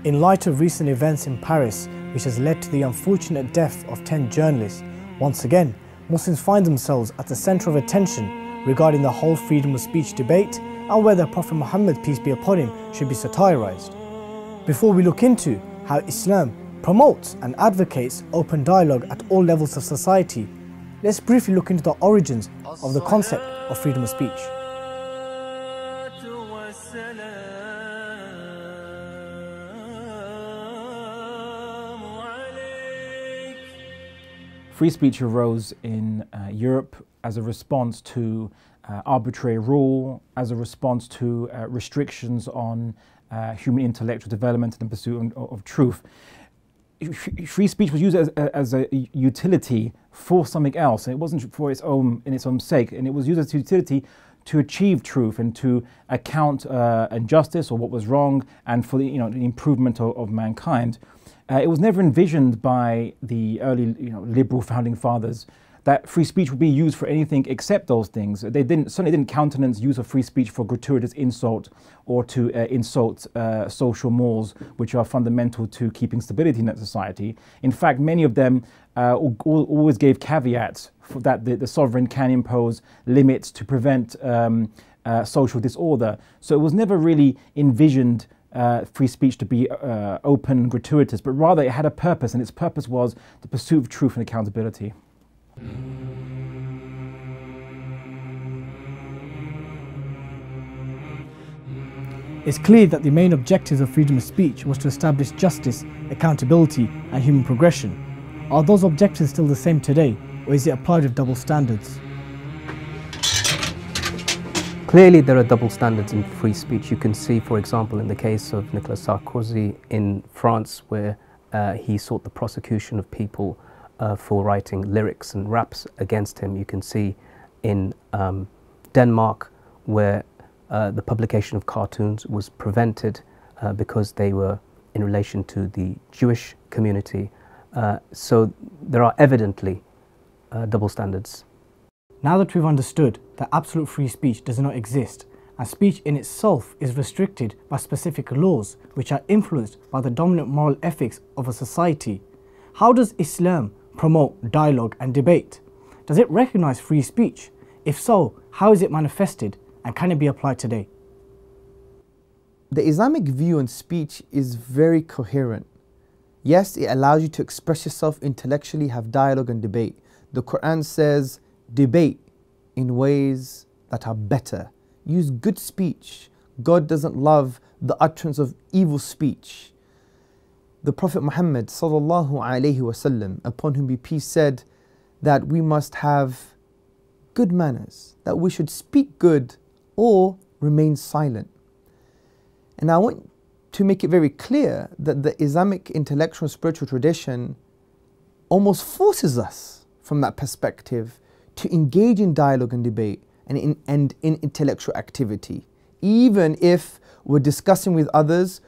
In light of recent events in Paris, which has led to the unfortunate death of 10 journalists, once again, Muslims find themselves at the centre of attention regarding the whole freedom of speech debate and whether Prophet Muhammad, peace be upon him, should be satirised. Before we look into how Islam promotes and advocates open dialogue at all levels of society, let's briefly look into the origins of the concept of freedom of speech. Free speech arose in Europe as a response to arbitrary rule, as a response to restrictions on human intellectual development and the pursuit of truth. Free speech was used as a utility for something else, and it wasn't for its own sake, and it was used as a utility to achieve truth and to account injustice or what was wrong, and for the improvement of mankind. It was never envisioned by the early liberal founding fathers that free speech would be used for anything except those things. They certainly didn't countenance use of free speech for gratuitous insult or to insult social mores, which are fundamental to keeping stability in that society. In fact, many of them always gave caveats for that the sovereign can impose limits to prevent social disorder. So it was never really envisioned free speech to be open and gratuitous, but rather it had a purpose, and its purpose was the pursuit of truth and accountability. It's clear that the main objectives of freedom of speech was to establish justice, accountability and human progression. Are those objectives still the same today, or is it applied with double standards? Clearly there are double standards in free speech. You can see, for example, in the case of Nicolas Sarkozy in France, where he sought the prosecution of people for writing lyrics and raps against him. You can see in Denmark, where the publication of cartoons was prevented because they were in relation to the Jewish community. So there are evidently double standards. Now that we've understood that absolute free speech does not exist, and speech in itself is restricted by specific laws which are influenced by the dominant moral ethics of a society, how does Islam promote dialogue and debate? Does it recognize free speech? If so, how is it manifested, and can it be applied today? The Islamic view on speech is very coherent. Yes, it allows you to express yourself intellectually, have dialogue and debate. The Quran says, debate in ways that are better. Use good speech. God doesn't love the utterance of evil speech. The Prophet Muhammad sallallahu alaihi wasallam, upon whom be peace, said that we must have good manners, that we should speak good or remain silent. And I want to make it very clear that the Islamic intellectual and spiritual tradition almost forces us from that perspective to engage in dialogue and debate and in intellectual activity, even if we're discussing with others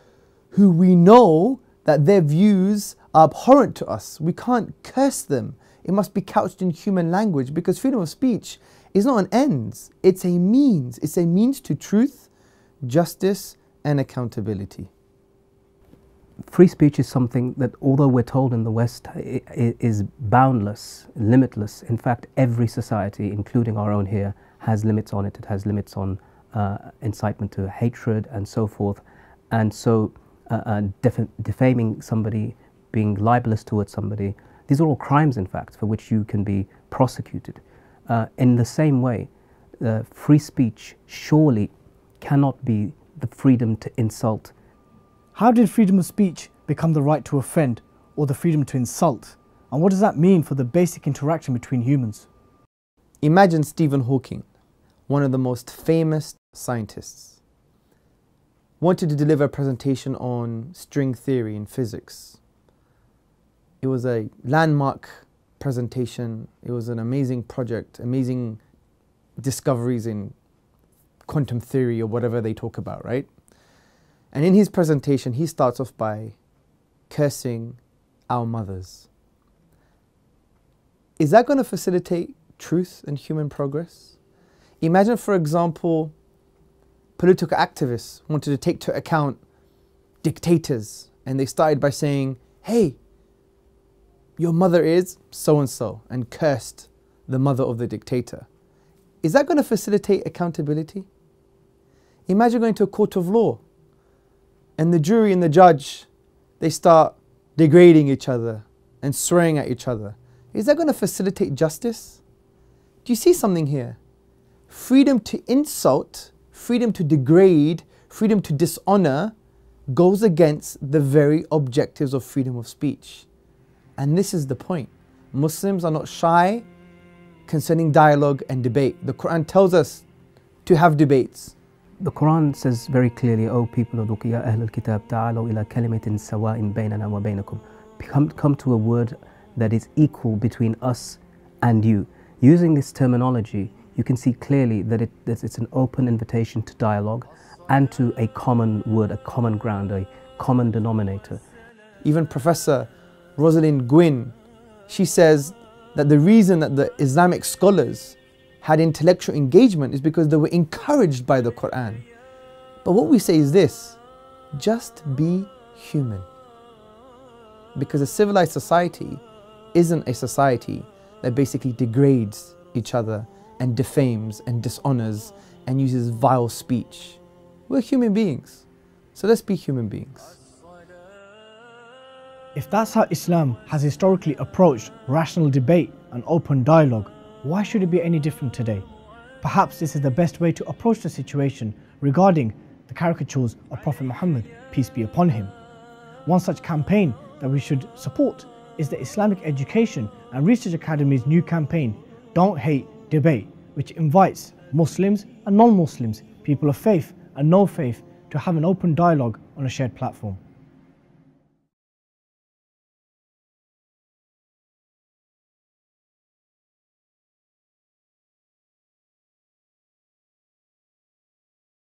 who we know that their views are abhorrent to us. We can't curse them. It must be couched in human language, because freedom of speech is not an end, it's a means. It's a means to truth, justice and accountability. Free speech is something that, although we're told in the West, is boundless, limitless. In fact, every society, including our own here, has limits on it. It has limits on incitement to hatred and so forth. And so defaming somebody, being libelous towards somebody, these are all crimes, in fact, for which you can be prosecuted. In the same way, free speech surely cannot be the freedom to insult. How did freedom of speech become the right to offend or the freedom to insult? And what does that mean for the basic interaction between humans? Imagine Stephen Hawking, one of the most famous scientists, wanted to deliver a presentation on string theory in physics. It was a landmark presentation. It was an amazing project, amazing discoveries in quantum theory or whatever they talk about, right? And in his presentation, he starts off by cursing our mothers. Is that going to facilitate truth and human progress? Imagine, for example, political activists wanted to take to account dictators and they started by saying, hey, your mother is so-and-so, and cursed the mother of the dictator. Is that going to facilitate accountability? Imagine going to a court of law and the jury and the judge, they start degrading each other and swearing at each other. Is that going to facilitate justice? Do you see something here? Freedom to insult, freedom to degrade, freedom to dishonor goes against the very objectives of freedom of speech. And this is the point. Muslims are not shy concerning dialogue and debate. The Quran tells us to have debates. The Quran says very clearly, O people of the Ya Ahl al-Kitab, ta'alaw ila kalimatin sawa'in baynana wa baynakum. Come to a word that is equal between us and you. Using this terminology, you can see clearly that it's an open invitation to dialogue and to a common word, a common ground, a common denominator. Even Professor Rosalind Gwynn, she says that the reason that the Islamic scholars had intellectual engagement is because they were encouraged by the Quran. But what we say is this: just be human. Because a civilized society isn't a society that basically degrades each other and defames and dishonors and uses vile speech. We're human beings, so let's be human beings. If that's how Islam has historically approached rational debate and open dialogue, why should it be any different today? Perhaps this is the best way to approach the situation regarding the caricatures of Prophet Muhammad, peace be upon him. One such campaign that we should support is the Islamic Education and Research Academy's new campaign, Don't Hate, Debate, which invites Muslims and non-Muslims, people of faith and no faith, to have an open dialogue on a shared platform.